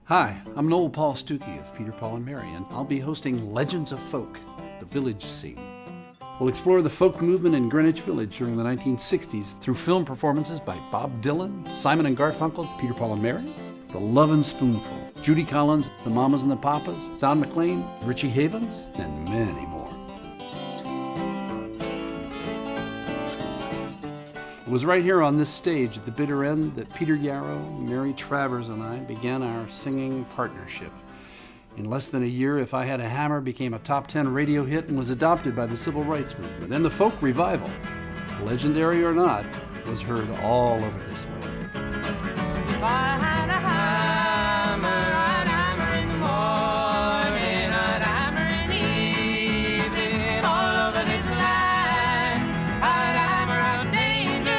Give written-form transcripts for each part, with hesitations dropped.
Hi, I'm Noel Paul Stuckey of Peter, Paul and Mary, and I'll be hosting Legends of Folk, the Village Scene. We'll explore the folk movement in Greenwich Village during the 1960s through film performances by Bob Dylan, Simon and Garfunkel, Peter, Paul and Mary, the Lovin Spoonful, Judy Collins, the Mamas and the Papas, Don McLean, Richie Havens, and many more. It was right here on this stage at the bitter end that Peter Yarrow, Mary Travers, and I began our singing partnership. In less than a year, If I Had a Hammer became a top 10 radio hit and was adopted by the civil rights movement. And the folk revival, legendary or not, was heard all over this land. If I had a hammer, I'd hammer in the morning, I'd hammer in the evening, all over this land. I'd hammer out danger,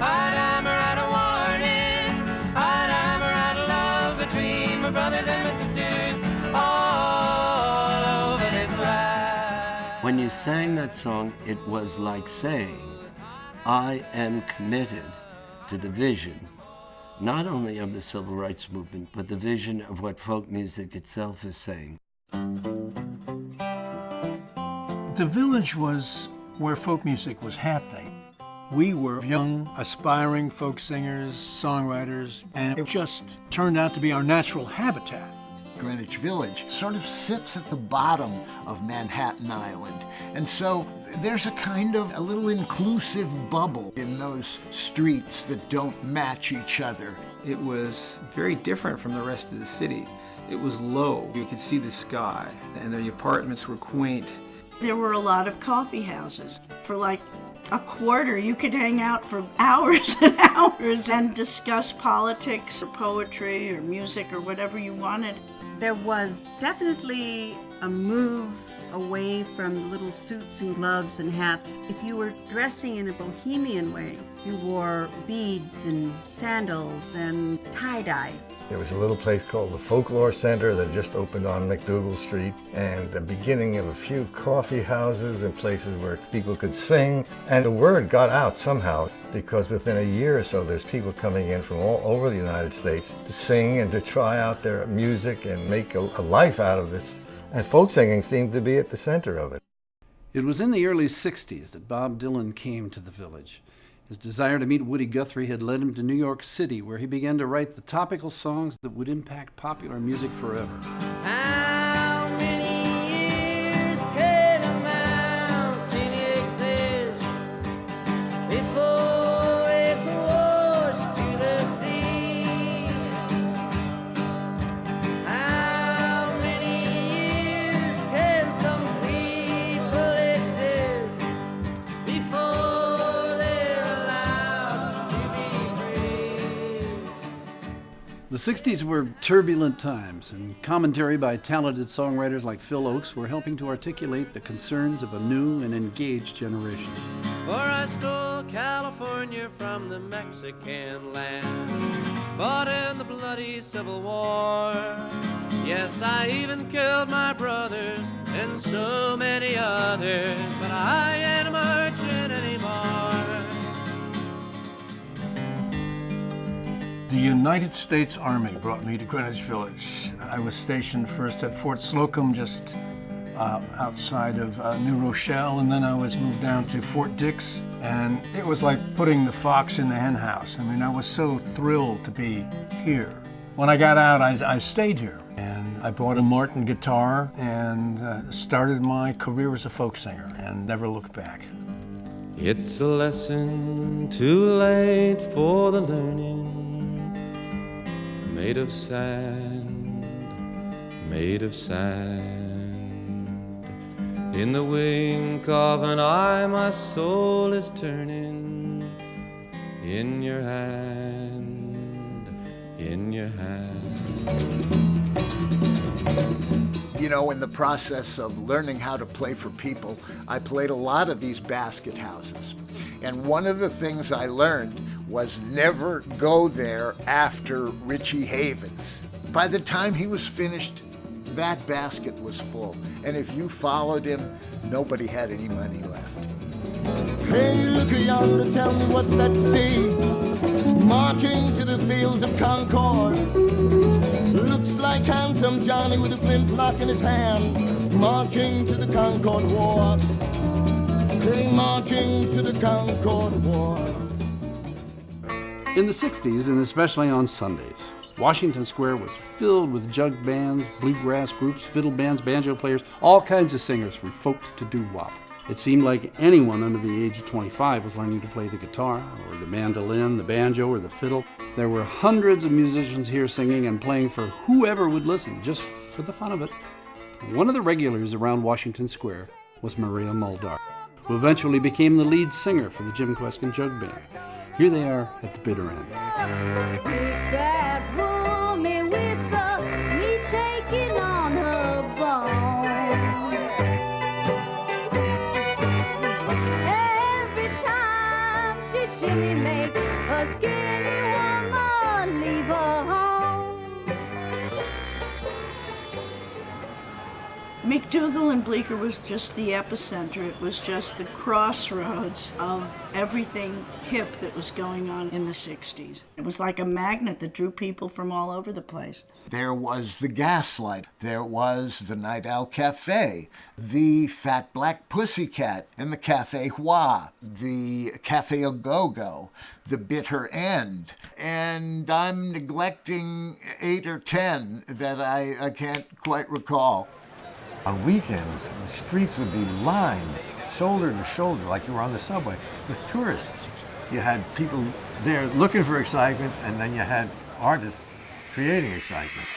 I'd hammer out a warning, I'd hammer out love between my brothers and my sisters, all over this land. When you sang that song, it was like saying, I am committed to the vision, not only of the civil rights movement, but the vision of what folk music itself is saying. The village was where folk music was happening. We were young, aspiring folk singers, songwriters, and it just turned out to be our natural habitat. Greenwich Village sort of sits at the bottom of Manhattan Island. And so there's a kind of a little inclusive bubble in those streets that don't match each other. It was very different from the rest of the city. It was low. You could see the sky, and the apartments were quaint. There were a lot of coffee houses. For like a quarter, you could hang out for hours and hours and discuss politics or poetry or music or whatever you wanted. There was definitely a move away from the little suits and gloves and hats. If you were dressing in a bohemian way, you wore beads and sandals and tie-dye. There was a little place called the Folklore Center that just opened on McDougal Street, and the beginning of a few coffee houses and places where people could sing. And the word got out somehow, because within a year or so there's people coming in from all over the United States to sing and to try out their music and make a life out of this. And folk singing seemed to be at the center of it. It was in the early 60s that Bob Dylan came to the village. His desire to meet Woody Guthrie had led him to New York City, where he began to write the topical songs that would impact popular music forever. How many years can a mountain exist before it's washed to the sea? How many years can some people exist before they're allowed to be free? The 60s were turbulent times, and commentary by talented songwriters like Phil Oakes were helping to articulate the concerns of a new and engaged generation. For I stole California from the Mexican land, fought in the bloody Civil War. Yes, I even killed my brothers and so many others, but I ain't marching anymore. The United States Army brought me to Greenwich Village. I was stationed first at Fort Slocum, just outside of New Rochelle, and then I was moved down to Fort Dix, and it was like putting the fox in the hen house. I mean, I was so thrilled to be here. When I got out, I stayed here, and I bought a Martin guitar and started my career as a folk singer and never looked back. It's a lesson too late for the learning, made of sand, made of sand. In the wink of an eye, my soul is turning. In your hand, in your hand. You know, in the process of learning how to play for people, I played a lot of these basket houses. And one of the things I learned was never go there after Richie Havens. By the time he was finished, that basket was full. And if you followed him, nobody had any money left. Hey, look yonder, tell me what's that sea? Marching to the fields of Concord. Looks handsome Johnny with a flintlock in his hand, marching to the Concord War. Marching to the Concord War. In the 60s, and especially on Sundays, Washington Square was filled with jug bands, bluegrass groups, fiddle bands, banjo players, all kinds of singers from folk to doo-wop. It seemed like anyone under the age of 25 was learning to play the guitar, or the mandolin, the banjo, or the fiddle. There were hundreds of musicians here singing and playing for whoever would listen, just for the fun of it. One of the regulars around Washington Square was Maria Muldaur, who eventually became the lead singer for the Jim Kweskin Jug Band. Here they are at the bitter end. That woman with the meat shaking on her bone. Every time she shimmy makes a skinny woman leave her home. McDougal and Bleecker was just the epicenter. It was just the crossroads of everything hip that was going on in the 60s. It was like a magnet that drew people from all over the place. There was the Gaslight. There was the Night Owl Cafe, the Fat Black Pussycat, and the Cafe Hua, the Cafe A Go-Go, the Bitter End. And I'm neglecting 8 or 10 that I can't quite recall. On weekends, the streets would be lined, shoulder to shoulder, like you were on the subway, with tourists. You had people there looking for excitement, and then you had artists creating excitement.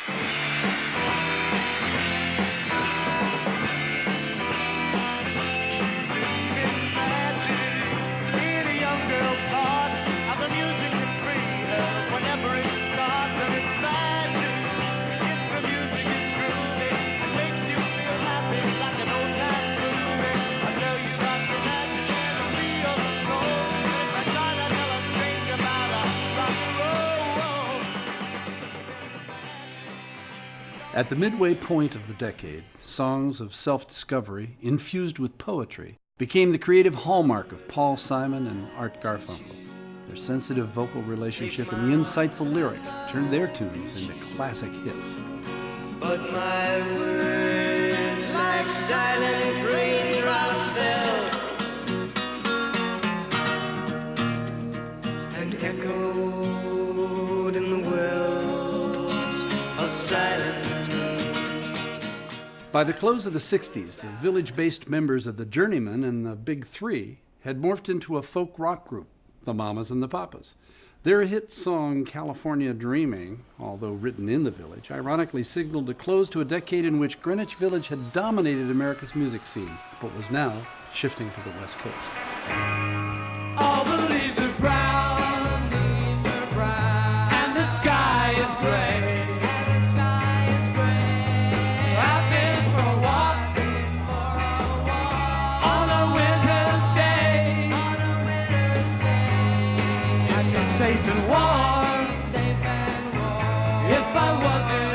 At the midway point of the decade, songs of self-discovery infused with poetry became the creative hallmark of Paul Simon and Art Garfunkel. Their sensitive vocal relationship and the insightful lyric turned their tunes into classic hits. But my words like silent raindrops fell and echoed in the wells of silence. By the close of the 60s, the village-based members of the Journeymen and the Big Three had morphed into a folk rock group, the Mamas and the Papas. Their hit song, California Dreaming, although written in the village, ironically signaled a close to a decade in which Greenwich Village had dominated America's music scene, but was now shifting to the West Coast. All the leaves are brown, and the sky is gray. I've been for a walk on a winter's day. I'd be safe and warm if I wasn't